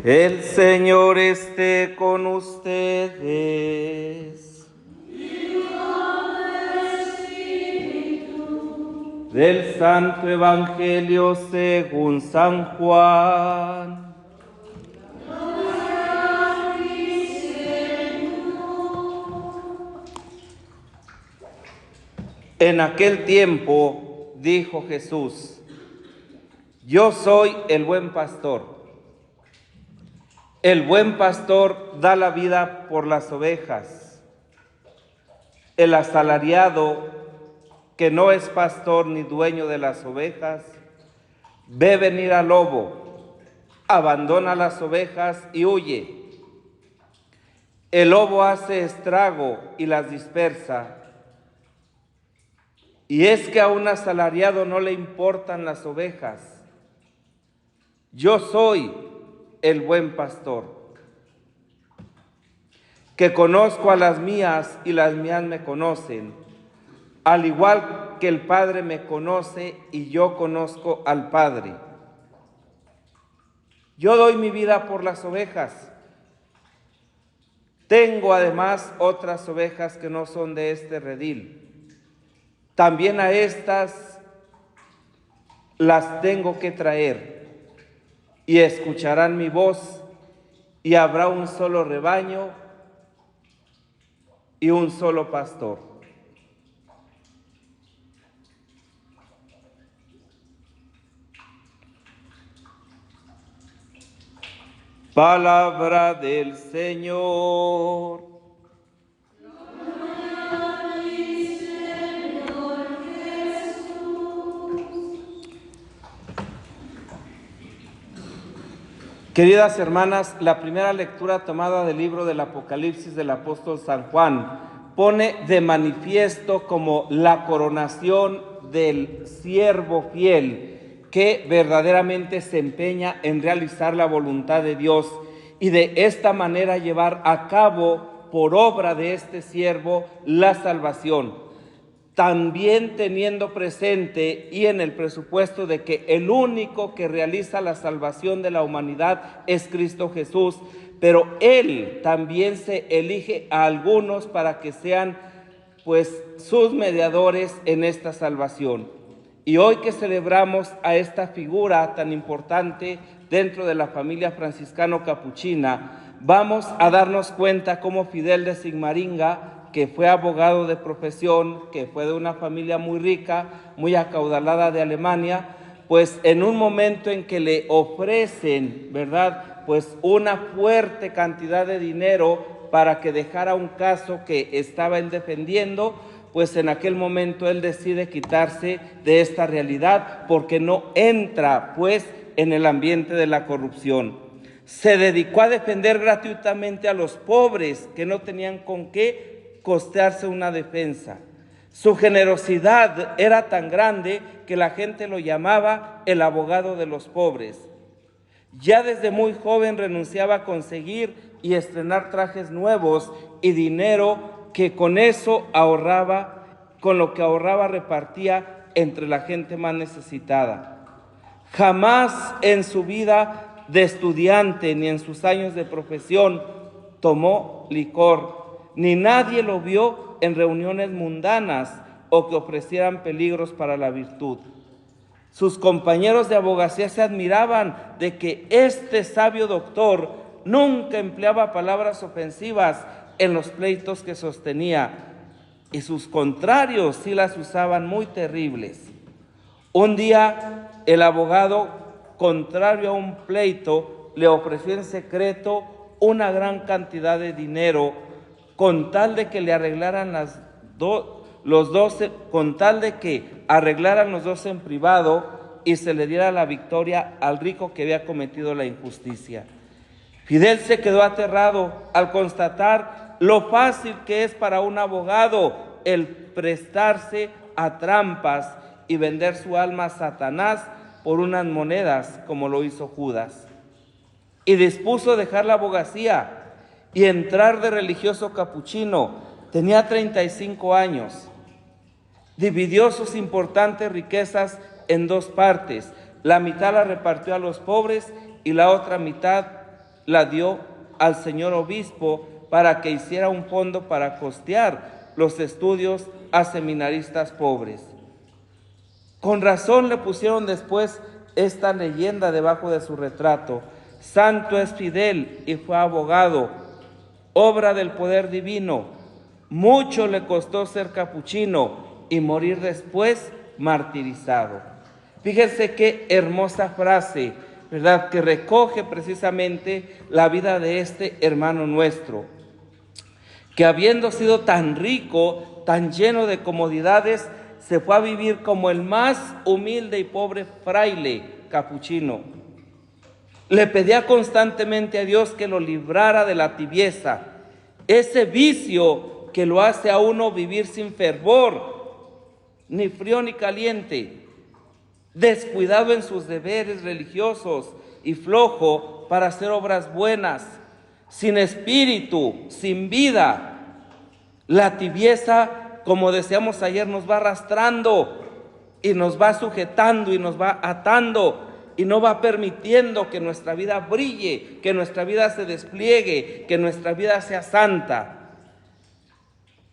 El Señor esté con ustedes. Y con el Espíritu. Del Santo Evangelio según San Juan. Gloria a ti, Señor. En aquel tiempo dijo Jesús: Yo soy el buen pastor. El buen pastor da la vida por las ovejas. El asalariado, que no es pastor ni dueño de las ovejas, ve venir al lobo, abandona las ovejas y huye. El lobo hace estrago y las dispersa. Y es que a un asalariado no le importan las ovejas. Yo soy el buen pastor, que conozco a las mías y las mías me conocen, al igual que el Padre me conoce y yo conozco al Padre. Yo doy mi vida por las ovejas. Tengo además otras ovejas que no son de este redil. También a estas las tengo que traer, y escucharán mi voz, y habrá un solo rebaño y un solo pastor. Palabra del Señor. Queridas hermanas, la primera lectura tomada del libro del Apocalipsis del apóstol San Juan pone de manifiesto como la coronación del siervo fiel que verdaderamente se empeña en realizar la voluntad de Dios y de esta manera llevar a cabo por obra de este siervo la salvación. También teniendo presente y en el presupuesto de que el único que realiza la salvación de la humanidad es Cristo Jesús, pero Él también se elige a algunos para que sean pues sus mediadores en esta salvación. Y hoy que celebramos a esta figura tan importante dentro de la familia franciscano-capuchina, vamos a darnos cuenta cómo Fidel de Sigmaringa, que fue abogado de profesión, que fue de una familia muy rica, muy acaudalada de Alemania, pues en un momento en que le ofrecen, ¿verdad?, pues una fuerte cantidad de dinero para que dejara un caso que estaba él defendiendo, pues en aquel momento él decide quitarse de esta realidad porque no entra, pues, en el ambiente de la corrupción. Se dedicó a defender gratuitamente a los pobres que no tenían con qué costearse una defensa. Su generosidad era tan grande que la gente lo llamaba el abogado de los pobres. Ya desde muy joven renunciaba a conseguir y estrenar trajes nuevos y dinero que con eso ahorraba, con lo que ahorraba repartía entre la gente más necesitada. Jamás en su vida de estudiante ni en sus años de profesión tomó licor, ni nadie lo vio en reuniones mundanas o que ofrecieran peligros para la virtud. Sus compañeros de abogacía se admiraban de que este sabio doctor nunca empleaba palabras ofensivas en los pleitos que sostenía, y sus contrarios sí las usaban muy terribles. Un día el abogado, contrario a un pleito, le ofreció en secreto una gran cantidad de dinero con tal de que le arreglaran con tal de que arreglaran los dos en privado y se le diera la victoria al rico que había cometido la injusticia. Fidel se quedó aterrado al constatar lo fácil que es para un abogado el prestarse a trampas y vender su alma a Satanás por unas monedas, como lo hizo Judas. Y dispuso dejar la abogacía y entrar de religioso capuchino. Tenía 35 años. Dividió sus importantes riquezas en dos partes. La mitad la repartió a los pobres y la otra mitad la dio al señor obispo para que hiciera un fondo para costear los estudios a seminaristas pobres. Con razón le pusieron después esta leyenda debajo de su retrato: santo es fidel y fue abogado, obra del poder divino. Mucho le costó ser capuchino y morir después martirizado. Fíjense qué hermosa frase, ¿verdad?, que recoge precisamente la vida de este hermano nuestro, que habiendo sido tan rico, tan lleno de comodidades, se fue a vivir como el más humilde y pobre fraile capuchino. Le pedía constantemente a Dios que lo librara de la tibieza, ese vicio que lo hace a uno vivir sin fervor, ni frío ni caliente, descuidado en sus deberes religiosos y flojo para hacer obras buenas, sin espíritu, sin vida. La tibieza, como decíamos ayer, nos va arrastrando y nos va sujetando y nos va atando y no va permitiendo que nuestra vida brille, que nuestra vida se despliegue, que nuestra vida sea santa.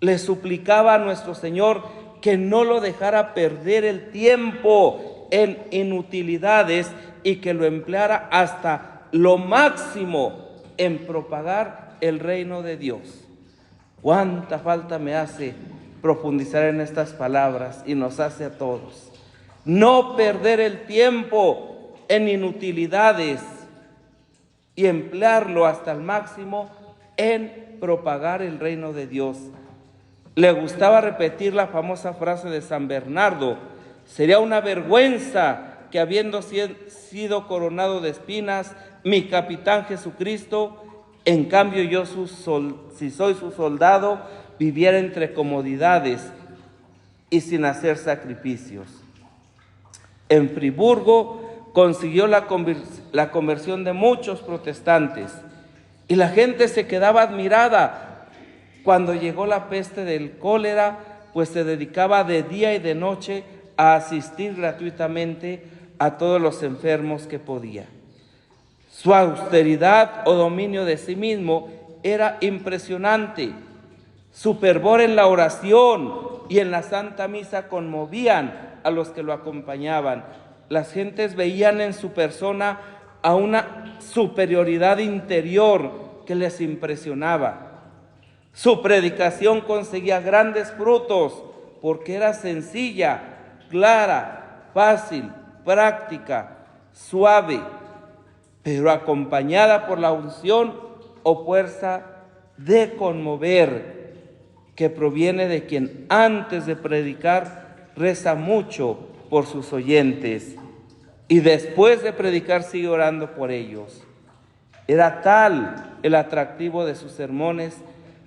Le suplicaba a nuestro Señor que no lo dejara perder el tiempo en inutilidades y que lo empleara hasta lo máximo en propagar el reino de Dios. Cuánta falta me hace profundizar en estas palabras, y nos hace a todos. No perder el tiempo en inutilidades y emplearlo hasta el máximo en propagar el reino de Dios. Le gustaba repetir la famosa frase de San Bernardo: sería una vergüenza que, habiendo sido coronado de espinas, mi capitán Jesucristo, en cambio yo, si soy su soldado, viviera entre comodidades y sin hacer sacrificios. En Friburgo consiguió la conversión de muchos protestantes, y la gente se quedaba admirada. Cuando llegó la peste del cólera, pues se dedicaba de día y de noche a asistir gratuitamente a todos los enfermos que podía. Su austeridad o dominio de sí mismo era impresionante. Su fervor en la oración y en la Santa Misa conmovían a los que lo acompañaban. Las gentes veían en su persona a una superioridad interior que les impresionaba. Su predicación conseguía grandes frutos porque era sencilla, clara, fácil, práctica, suave, pero acompañada por la unción o fuerza de conmover, que proviene de quien antes de predicar reza mucho por sus oyentes y después de predicar sigue orando por ellos. Era tal el atractivo de sus sermones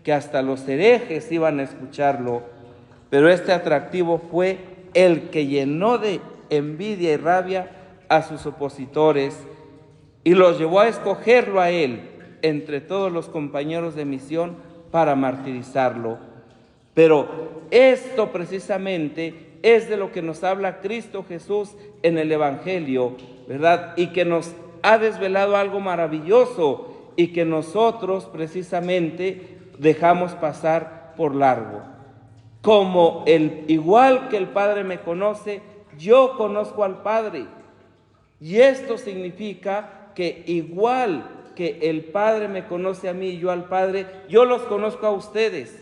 que hasta los herejes iban a escucharlo, pero este atractivo fue el que llenó de envidia y rabia a sus opositores y los llevó a escogerlo a él entre todos los compañeros de misión para martirizarlo. Pero esto precisamente es de lo que nos habla Cristo Jesús en el Evangelio, ¿verdad? Y que nos ha desvelado algo maravilloso y que nosotros precisamente dejamos pasar por largo. Igual que el Padre me conoce, yo conozco al Padre. Y esto significa que igual que el Padre me conoce a mí y yo al Padre, yo los conozco a ustedes.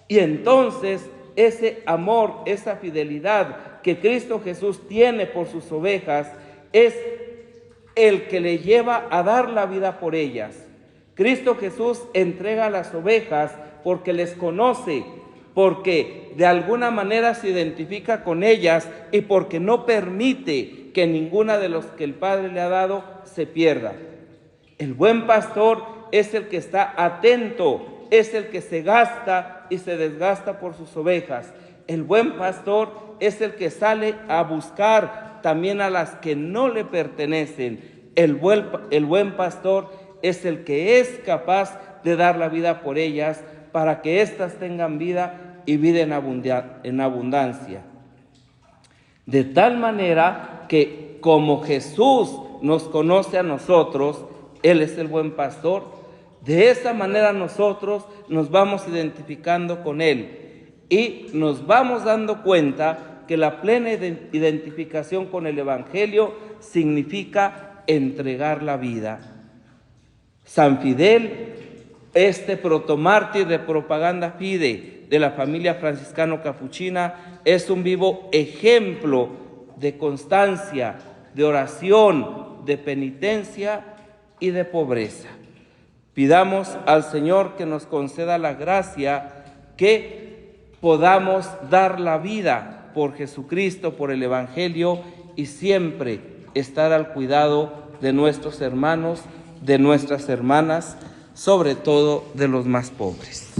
Y entonces ese amor, esa fidelidad que Cristo Jesús tiene por sus ovejas es el que le lleva a dar la vida por ellas. Cristo Jesús entrega a las ovejas porque les conoce, porque de alguna manera se identifica con ellas y porque no permite que ninguna de los que el Padre le ha dado se pierda. El buen pastor es el que está atento, es el que se gasta y se desgasta por sus ovejas. El buen pastor es el que sale a buscar también a las que no le pertenecen. El buen pastor es el que es capaz de dar la vida por ellas para que éstas tengan vida y vida en abundancia. De tal manera que como Jesús nos conoce a nosotros, Él es el buen pastor. De esa manera nosotros nos vamos identificando con Él y nos vamos dando cuenta que la plena identificación con el Evangelio significa entregar la vida. San Fidel, este protomártir de Propaganda Fide de la familia franciscano-capuchina, es un vivo ejemplo de constancia, de oración, de penitencia y de pobreza. Pidamos al Señor que nos conceda la gracia que podamos dar la vida por Jesucristo, por el Evangelio, y siempre estar al cuidado de nuestros hermanos, de nuestras hermanas, sobre todo de los más pobres.